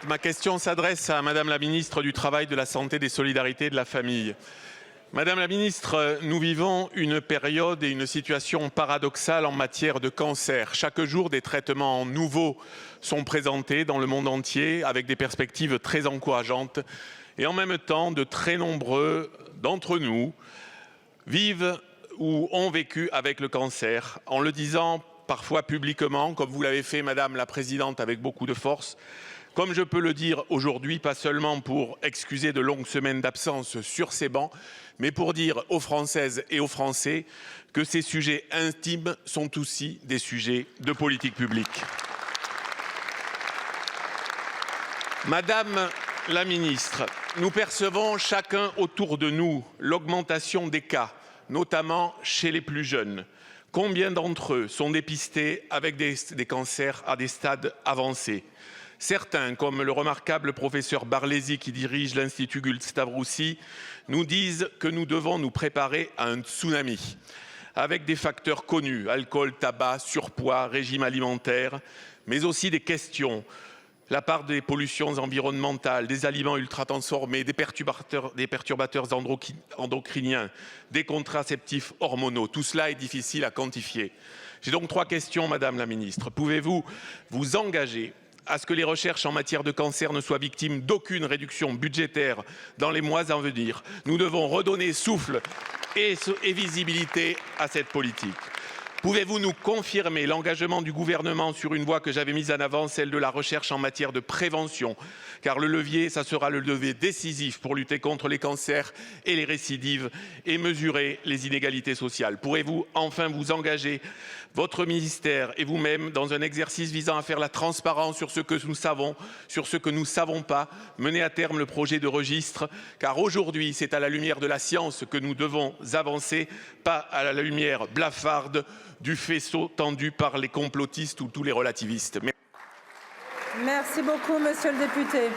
Ma question s'adresse à Madame la ministre du Travail, de la Santé, des Solidarités et de la Famille. Madame la ministre, nous vivons une période et une situation paradoxale en matière de cancer. Chaque jour, des traitements nouveaux sont présentés dans le monde entier avec des perspectives très encourageantes. Et en même temps, de très nombreux d'entre nous vivent ou ont vécu avec le cancer, en le disant parfois publiquement, comme vous l'avez fait, Madame la Présidente, avec beaucoup de force. Comme je peux le dire aujourd'hui, pas seulement pour excuser de longues semaines d'absence sur ces bancs, mais pour dire aux Françaises et aux Français que ces sujets intimes sont aussi des sujets de politique publique. Madame la ministre, nous percevons chacun autour de nous l'augmentation des cas, notamment chez les plus jeunes. Combien d'entre eux sont dépistés avec des cancers à des stades avancés ? Certains, comme le remarquable professeur Barlesi qui dirige l'Institut Gustave-Roussy, nous disent que nous devons nous préparer à un tsunami, avec des facteurs connus, alcool, tabac, surpoids, régime alimentaire, mais aussi des questions, la part des pollutions environnementales, des aliments ultra-transformés, des perturbateurs endocriniens, des contraceptifs hormonaux. Tout cela est difficile à quantifier. J'ai donc 3 questions, Madame la Ministre. Pouvez-vous vous engager à ce que les recherches en matière de cancer ne soient victimes d'aucune réduction budgétaire dans les mois à venir? Nous devons redonner souffle et visibilité à cette politique. Pouvez-vous nous confirmer l'engagement du gouvernement sur une voie que j'avais mise en avant, celle de la recherche en matière de prévention? Car le levier, ça sera le levier décisif pour lutter contre les cancers et les récidives et mesurer les inégalités sociales. Pourrez-vous enfin vous engager, votre ministère et vous-même, dans un exercice visant à faire la transparence sur ce que nous savons, sur ce que nous ne savons pas, mener à terme le projet de registre? Car aujourd'hui, c'est à la lumière de la science que nous devons avancer, pas à la lumière blafarde du faisceau tendu par les complotistes ou tous les relativistes. Merci beaucoup, monsieur le député.